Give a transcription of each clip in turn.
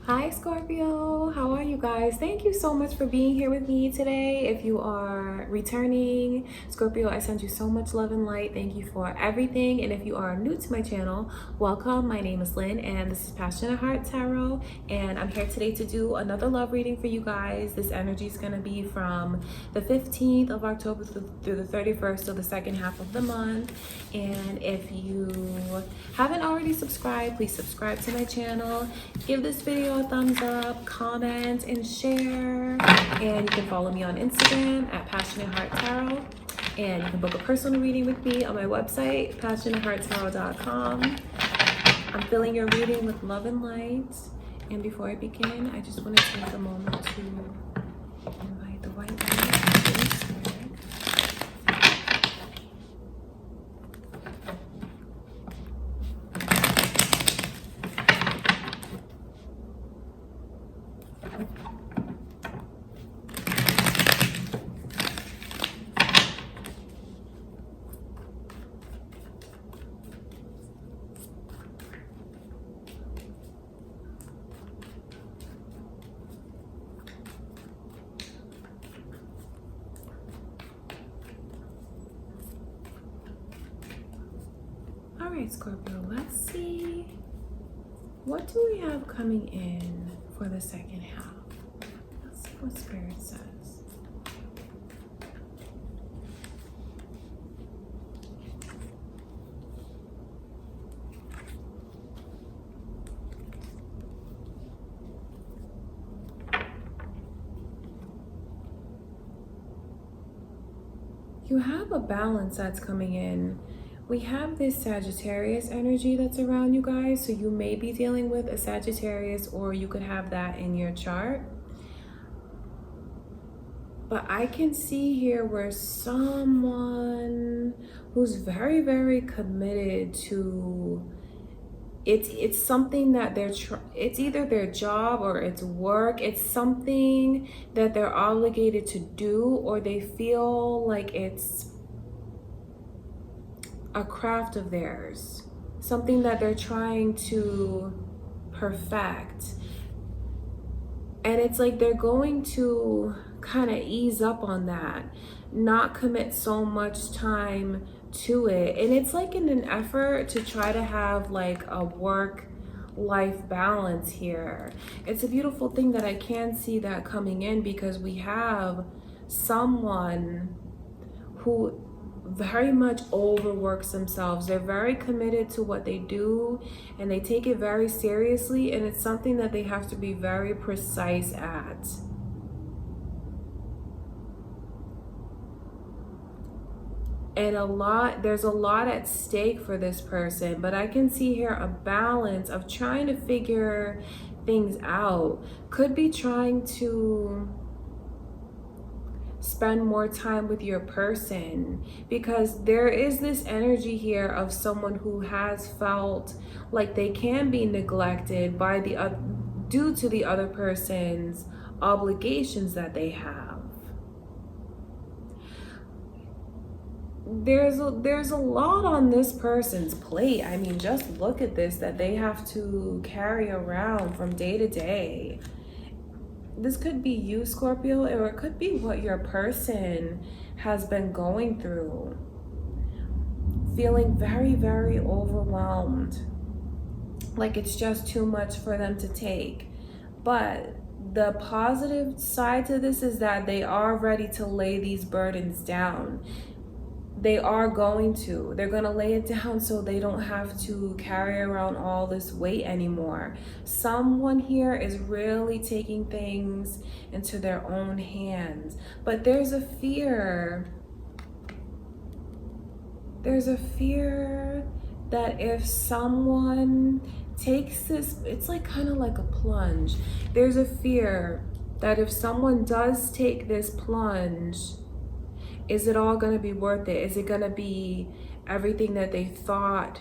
Hi Scorpio, how are you guys? Thank you so much for being here with me today. If you are returning, Scorpio, I send you so much love and light. Thank you for everything. And if you are new to my channel, welcome. My name is Lynn and this is Passionate Heart Tarot. And I'm here today to do another love reading for you guys. This energy is going to be from the 15th of October through the 31st, so the second half of the month. And if you haven't already subscribed, please subscribe to my channel. Give this video a thumbs up, comment, and share. And you can follow me on Instagram at Passionate Heart Tarot. And you can book a personal reading with me on my website, passionatehearttarot.com. I'm filling your reading with love and light. And before I begin, I just want to take a moment to invite the white light. All right, Scorpio, let's see. What do we have coming in for the second half? Let's see what Spirit says. You have a balance that's coming in. We have this Sagittarius energy that's around you guys. So you may be dealing with a Sagittarius, or you could have that in your chart. But I can see here where someone who's very, very committed to it's something that it's either their job or it's work. It's something that they're obligated to do, or they feel like it's a craft of theirs, something that they're trying to perfect. And it's like they're going to kind of ease up on that, not commit so much time to it. And it's like in an effort to try to have like a work-life balance here. It's a beautiful thing that I can see that coming in, because we have someone who very much overworks themselves. They're very committed to what they do and they take it very seriously, and it's something that they have to be very precise at. And there's a lot at stake for this person, but I can see here a balance of trying to figure things out. Could be trying to spend more time with your person, because there is this energy here of someone who has felt like they can be neglected by due to the other person's obligations that they have. There's a lot on this person's plate. I mean, just look at this, that they have to carry around from day to day. This could be you, Scorpio, or it could be what your person has been going through. Feeling very, very overwhelmed. Like it's just too much for them to take. But the positive side to this is that they are ready to lay these burdens down. They're going to lay it down so they don't have to carry around all this weight anymore. Someone here is really taking things into their own hands. But there's a fear. There's a fear that if someone takes this, it's like kind of like a plunge. There's a fear that if someone does take this plunge, is it all going to be worth it? Is it going to be everything that they thought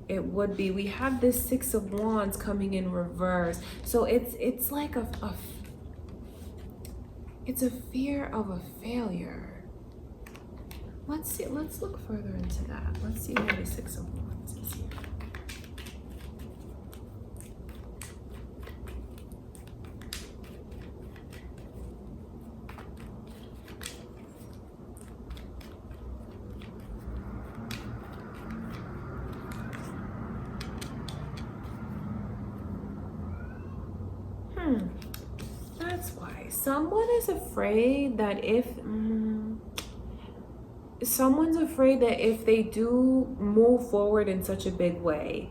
it would be? We have this Six of Wands coming in reverse. So it's like it's a fear of a failure. Let's see. Let's look further into that. Let's see where the Six of Wands is here. That's why someone is afraid that if someone's afraid that if they do move forward in such a big way,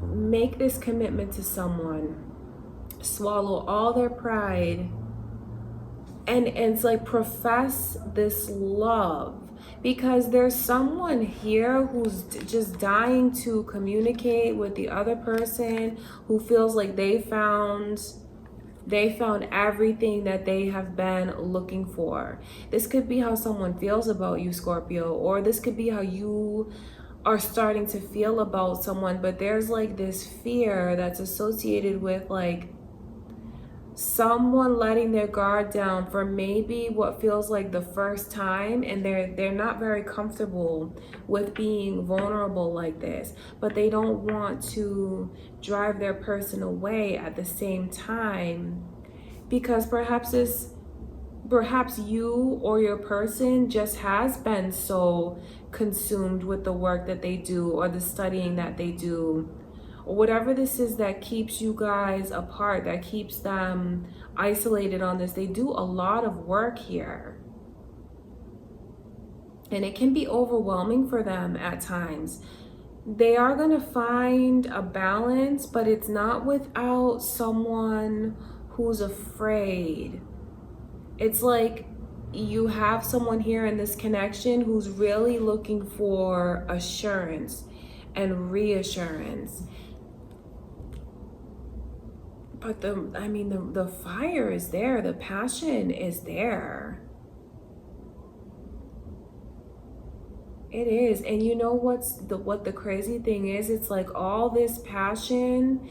make this commitment to someone, swallow all their pride, and it's like profess this love, because there's someone here who's just dying to communicate with the other person, who feels like they found everything that they have been looking for. This could be how someone feels about you, Scorpio, or this could be how you are starting to feel about someone, but there's like this fear that's associated with like someone letting their guard down for maybe what feels like the first time, and they're not very comfortable with being vulnerable like this, but they don't want to drive their person away at the same time, because perhaps you or your person just has been so consumed with the work that they do or the studying that they do, or whatever this is that keeps you guys apart, that keeps them isolated on this. They do a lot of work here, and it can be overwhelming for them at times. They are going to find a balance, but it's not without someone who's afraid. It's like you have someone here in this connection who's really looking for assurance and reassurance. But the fire is there, the passion is there. It is. And you know what the crazy thing is? It's like all this passion,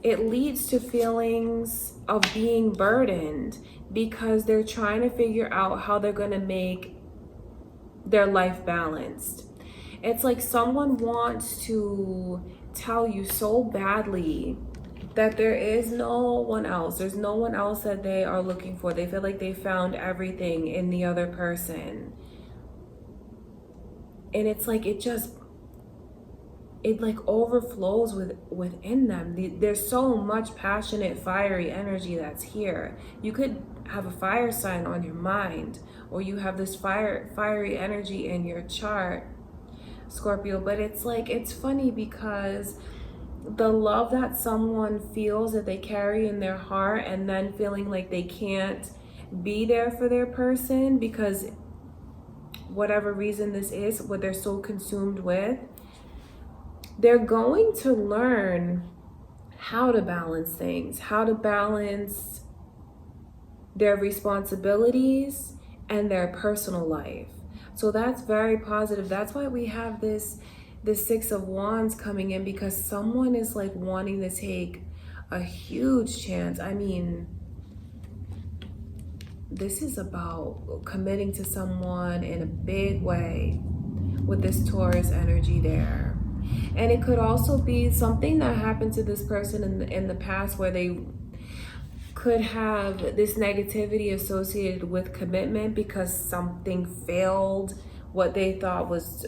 it leads to feelings of being burdened, because they're trying to figure out how they're going to make their life balanced. It's like someone wants to tell you so badly that there is no one else. There's no one else that they are looking for. They feel like they found everything in the other person. And it's like it like overflows within them. There's so much passionate, fiery energy that's here. You could have a fire sign on your mind, or you have this fiery energy in your chart, Scorpio. But it's like, it's funny because the love that someone feels that they carry in their heart, and then feeling like they can't be there for their person because whatever reason this is, what they're so consumed with, they're going to learn how to balance things, how to balance their responsibilities and their personal life. So that's very positive. That's why we have this Six of Wands coming in, because someone is like wanting to take a huge chance. I mean, this is about committing to someone in a big way with this Taurus energy there. And it could also be something that happened to this person in the past, where they could have this negativity associated with commitment because something failed, what they thought was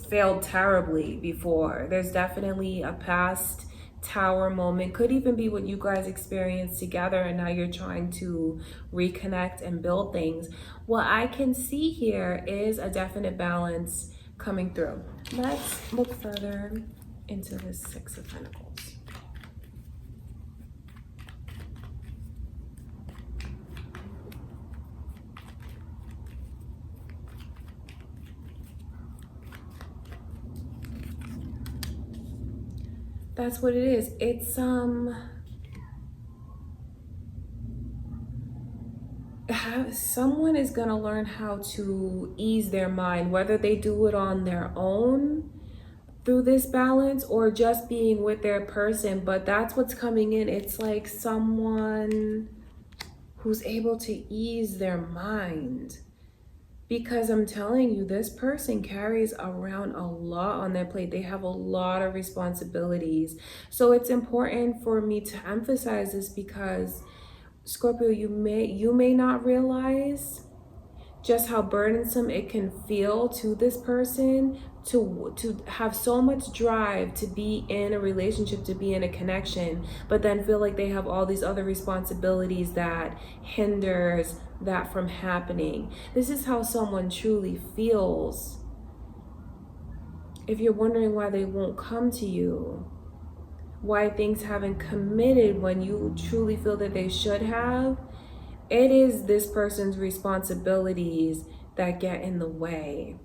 failed terribly before. There's definitely a past tower moment. Could even be what you guys experienced together, and now you're trying to reconnect and build things. What I can see here is a definite balance coming through. Let's look further into this Six of Pentacles. That's what it is. It's someone is gonna learn how to ease their mind, whether they do it on their own through this balance or just being with their person. But that's what's coming in. It's like someone who's able to ease their mind, because I'm telling you, this person carries around a lot on their plate. They have a lot of responsibilities. So it's important for me to emphasize this, because Scorpio, you may not realize just how burdensome it can feel to this person, to have so much drive to be in a relationship, to be in a connection, but then feel like they have all these other responsibilities that hinders that from happening. This is how someone truly feels. If you're wondering why they won't come to you, why things haven't committed when you truly feel that they should have, it is this person's responsibilities that get in the way.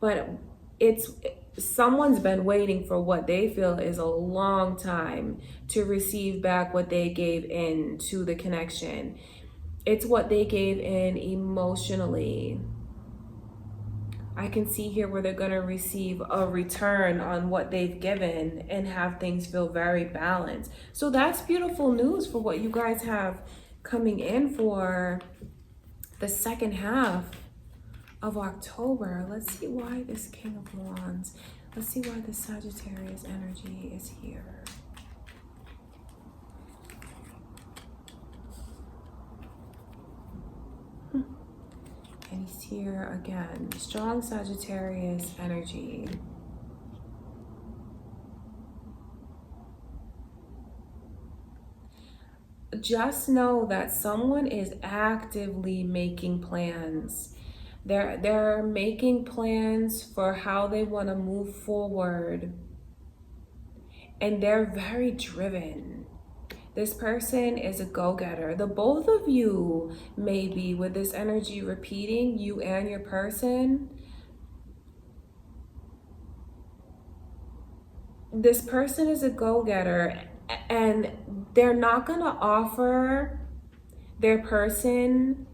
But it's someone's been waiting for what they feel is a long time to receive back what they gave in to the connection. It's what they gave in emotionally. I can see here where they're going to receive a return on what they've given and have things feel very balanced. So that's beautiful news for what you guys have coming in for the second half of October. Let's see why this King of Wands. Let's see why the Sagittarius energy is here. And he's here again. Strong Sagittarius energy. Just know that someone is actively making plans. They're making plans for how they want to move forward. And they're very driven. This person is a go-getter. The both of you may be, with this energy repeating, you and your person. This person is a go-getter, and they're not going to offer their person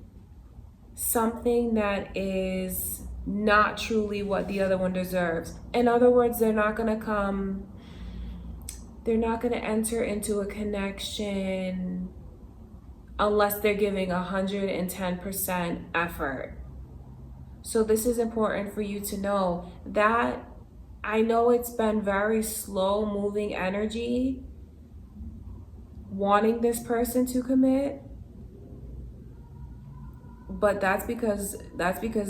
something that is not truly what the other one deserves. In other words, they're not going to enter into a connection unless they're giving 110% effort. So this is important for you to know that. I know it's been very slow moving energy wanting this person to commit, but that's because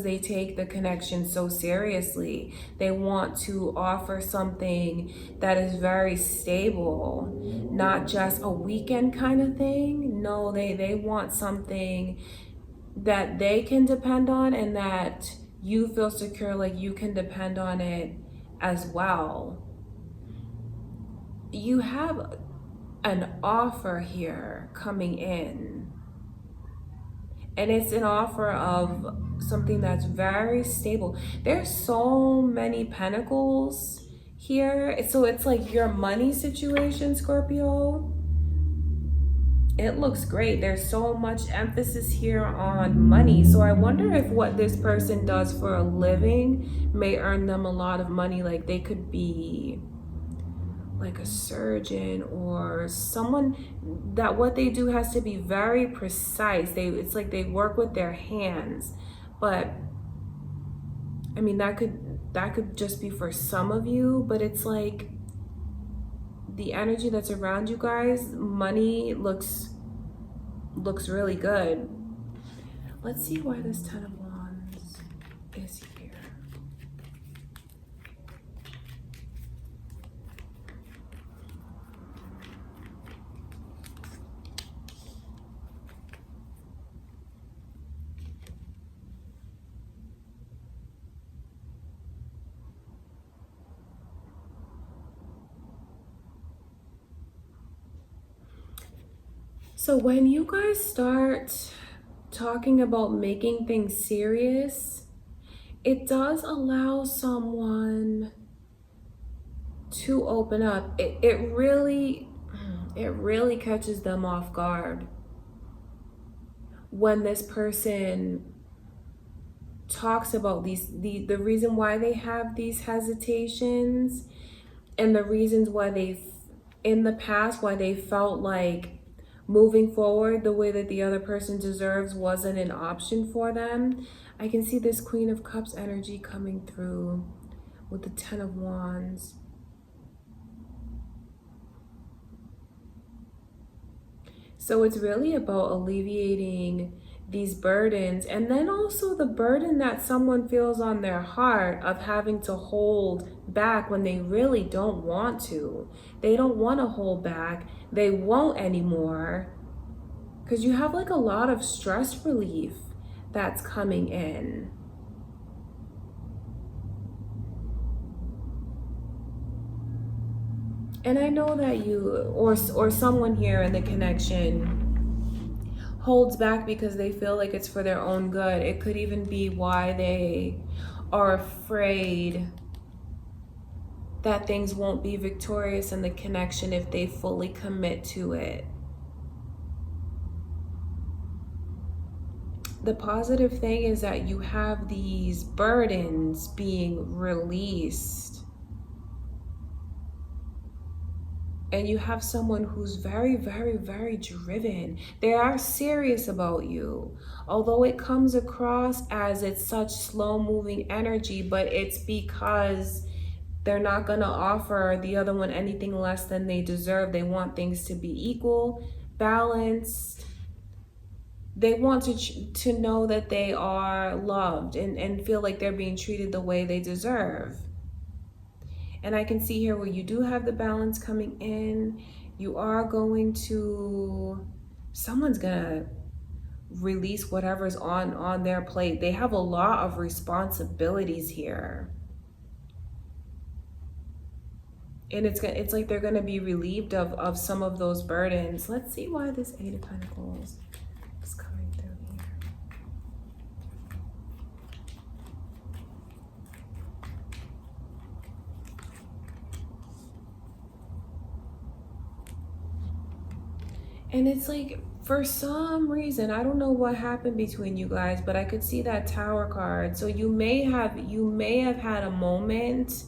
they take the connection so seriously. They want to offer something that is very stable, not just a weekend kind of thing. No, they want something that they can depend on, and that you feel secure, like you can depend on it as well. You have an offer here coming in, and it's an offer of something that's very stable. There's so many pentacles here. So it's like your money situation, Scorpio. It looks great. There's so much emphasis here on money. So I wonder if what this person does for a living may earn them a lot of money. Like they could be like a surgeon or someone that what they do has to be very precise. It's like they work with their hands. But I mean, that could just be for some of you, but it's like the energy that's around you guys, money looks really good. Let's see why this Ten of Wands is here. So when you guys start talking about making things serious, it does allow someone to open up. It really catches them off guard when this person talks about the reason why they have these hesitations, and the reasons why in the past, why they felt like moving forward the way that the other person deserves wasn't an option for them. I can see this Queen of Cups energy coming through with the Ten of Wands. So it's really about alleviating these burdens, and then also the burden that someone feels on their heart of having to hold back when they really don't want to. They don't want to hold back. They won't anymore, because you have like a lot of stress relief that's coming in. And I know that you or someone here in the connection holds back because they feel like it's for their own good. It could even be why they are afraid that things won't be victorious in the connection if they fully commit to it. The positive thing is that you have these burdens being released. And you have someone who's very, very, very driven. They are serious about you. Although it comes across as it's such slow moving energy, but it's because they're not going to offer the other one anything less than they deserve. They want things to be equal, balanced. They want to know that they are loved and feel like they're being treated the way they deserve. And I can see here where you do have the balance coming in. You are going to, someone's gonna release whatever's on their plate. They have a lot of responsibilities here. And it's like they're gonna be relieved of some of those burdens. Let's see why this Eight of Pentacles is coming through here. And it's like, for some reason, I don't know what happened between you guys, but I could see that Tower card. So you may have had a moment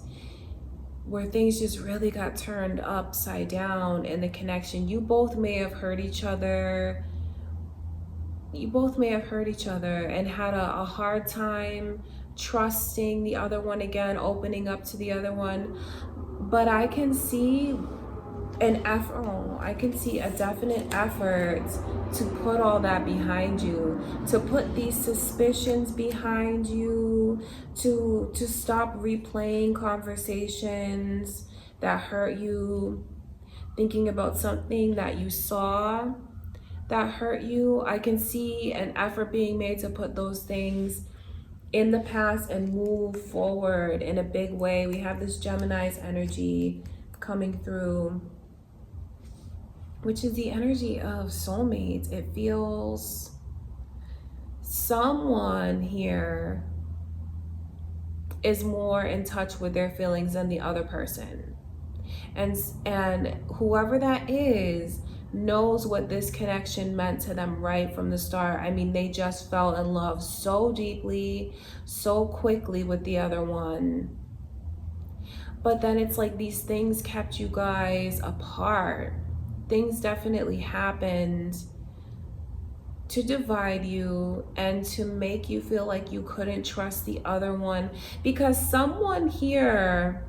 where things just really got turned upside down in the connection. You both may have hurt each other. You both may have hurt each other and had a hard time trusting the other one again, opening up to the other one. But I can see an effort, I can see a definite effort to put all that behind you, to put these suspicions behind you, to stop replaying conversations that hurt you, thinking about something that you saw that hurt you. I can see an effort being made to put those things in the past and move forward in a big way. We have this Gemini's energy coming through, which is the energy of soulmates. It feels someone here is more in touch with their feelings than the other person. And whoever that is knows what this connection meant to them right from the start. I mean, they just fell in love so deeply, so quickly with the other one. But then it's like these things kept you guys apart. Things definitely happened to divide you and to make you feel like you couldn't trust the other one, because someone here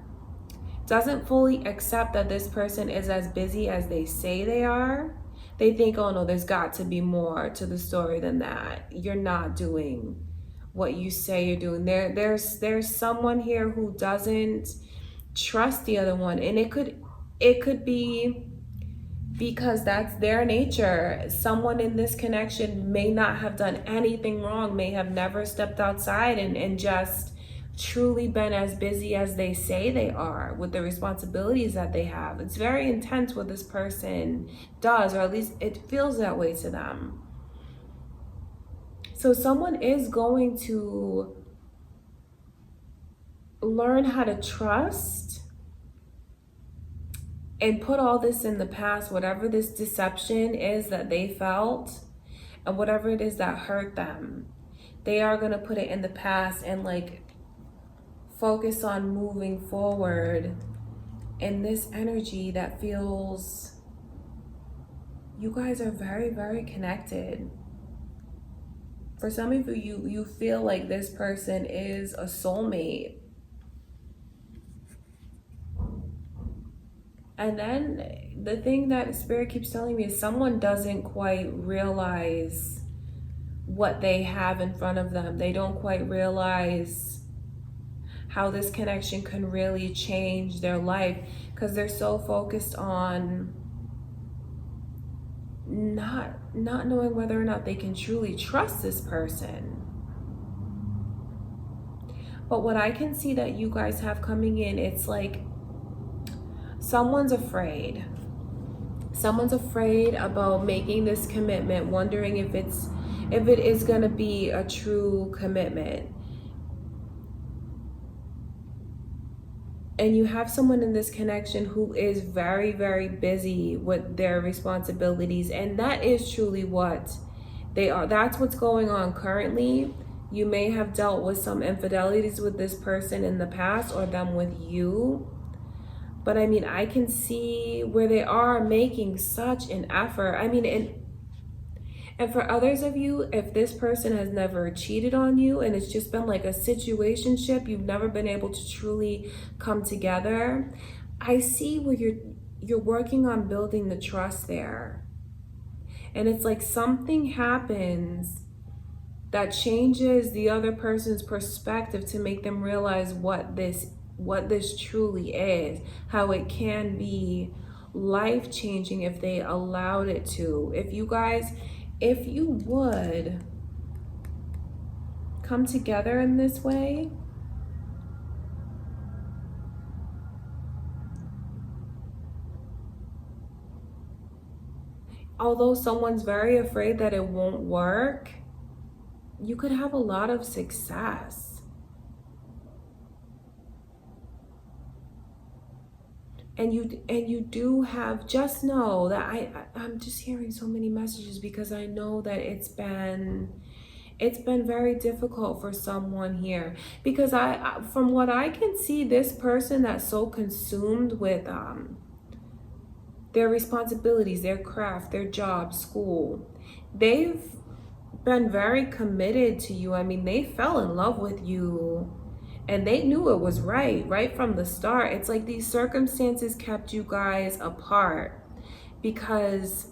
doesn't fully accept that this person is as busy as they say they are. They think, oh no, there's got to be more to the story than that. You're not doing what you say you're doing. There's someone here who doesn't trust the other one, and it could be because that's their nature. Someone in this connection may not have done anything wrong, may have never stepped outside and just truly been as busy as they say they are with the responsibilities that they have. It's very intense what this person does, or at least it feels that way to them. So someone is going to learn how to trust and put all this in the past, whatever this deception is that they felt and whatever it is that hurt them. They are going to put it in the past and like focus on moving forward in this energy that feels, you guys are very, very connected. For some of you feel like this person is a soulmate. And then the thing that Spirit keeps telling me is someone doesn't quite realize what they have in front of them. They don't quite realize how this connection can really change their life because they're so focused on not knowing whether or not they can truly trust this person. But what I can see that you guys have coming in, it's like someone's afraid. Someone's afraid about making this commitment, wondering if it is going to be a true commitment. And you have someone in this connection who is very, very busy with their responsibilities. And that is truly what they are. That's what's going on currently. You may have dealt with some infidelities with this person in the past, or them with you. But I mean, I can see where they are making such an effort. I mean, and for others of you, if this person has never cheated on you and it's just been like a situationship, you've never been able to truly come together, I see where you're working on building the trust there. And it's like something happens that changes the other person's perspective to make them realize what this truly is, how it can be life-changing if they allowed it to. If you would come together in this way, although someone's very afraid that it won't work, you could have a lot of success. And you do have, just know that I'm just hearing so many messages because I know that it's been very difficult for someone here, because from what I can see, this person that's so consumed with their responsibilities, their craft, their job, school, they've been very committed to you. I mean, they fell in love with you and they knew it was right from the start. It's like these circumstances kept you guys apart because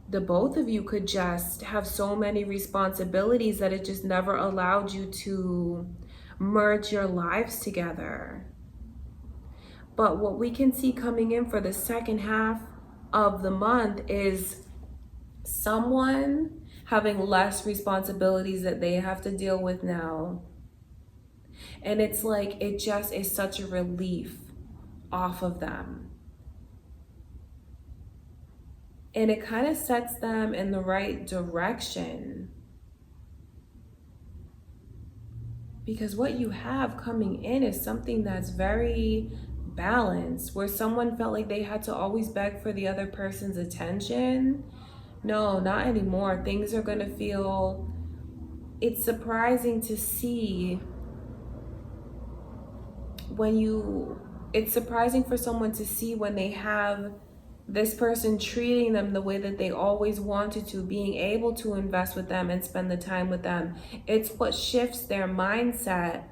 the both of you could just have so many responsibilities that it just never allowed you to merge your lives together. But what we can see coming in for the second half of the month is someone having less responsibilities that they have to deal with now. And it's like, it just is such a relief off of them. And it kind of sets them in the right direction. Because what you have coming in is something that's very balanced, where someone felt like they had to always beg for the other person's attention. No, not anymore. Things are going to feel, it's surprising to see it's surprising for someone to see when they have this person treating them the way that they always wanted to, being able to invest with them and spend the time with them. It's what shifts their mindset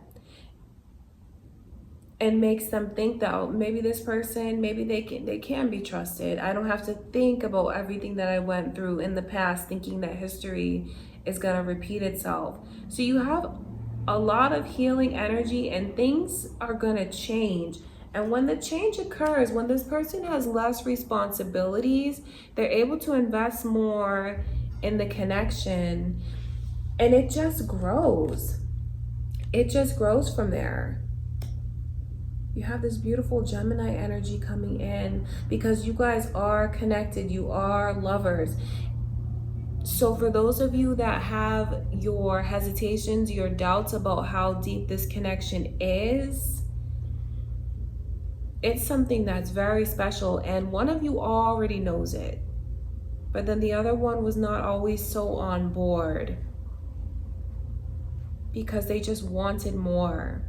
and makes them think that, oh, maybe this person, maybe they can be trusted. I don't have to think about everything that I went through in the past, thinking that history is going to repeat itself. So you have a lot of healing energy and things are going to change. And when the change occurs, when this person has less responsibilities, they're able to invest more in the connection, and it just grows. It just grows from there. You have this beautiful Gemini energy coming in because you guys are connected. You are lovers. So for those of you that have your hesitations, your doubts about how deep this connection is, it's something that's very special, and one of you already knows it, but then the other one was not always so on board because they just wanted more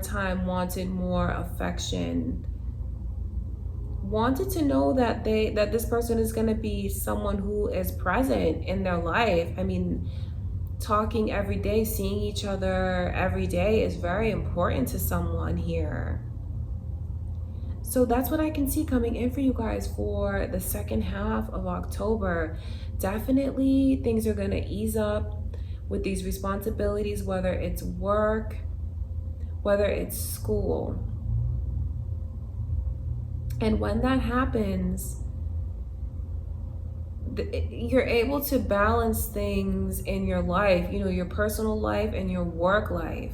time, wanted more affection, wanted to know that this person is going to be someone who is present in their life. I mean, talking every day, seeing each other every day is very important to someone here. So that's what I can see coming in for you guys for the second half of October. Definitely things are going to ease up with these responsibilities, whether it's work, whether it's school. And when that happens, you're able to balance things in your life, you know, your personal life and your work life.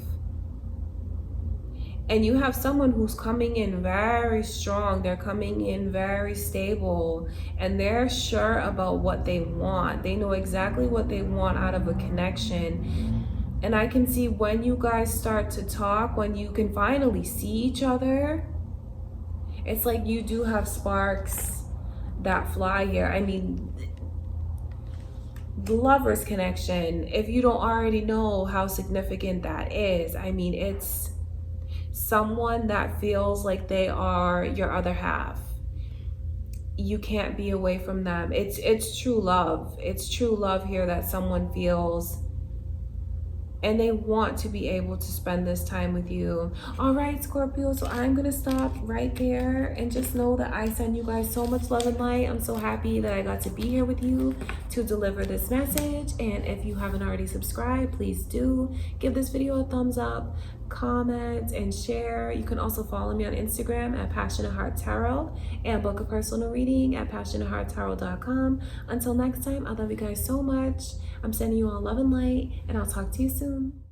And you have someone who's coming in very strong, they're coming in very stable, and they're sure about what they want. They know exactly what they want out of a connection. And I can see when you guys start to talk, when you can finally see each other, it's like you do have sparks that fly here. I mean, the lovers connection, if you don't already know how significant that is, I mean, it's someone that feels like they are your other half. You can't be away from them. It's true love. It's true love here that someone feels, and they want to be able to spend this time with you. All right, Scorpio, so I'm gonna stop right there and just know that I send you guys so much love and light. I'm so happy that I got to be here with you to deliver this message. And if you haven't already subscribed, please do give this video a thumbs up, comment, and share. You can also follow me on Instagram at Passionate Heart Tarot and book a personal reading at passionatehearttarot.com. Until next time, I love you guys so much. I'm sending you all love and light, and I'll talk to you soon.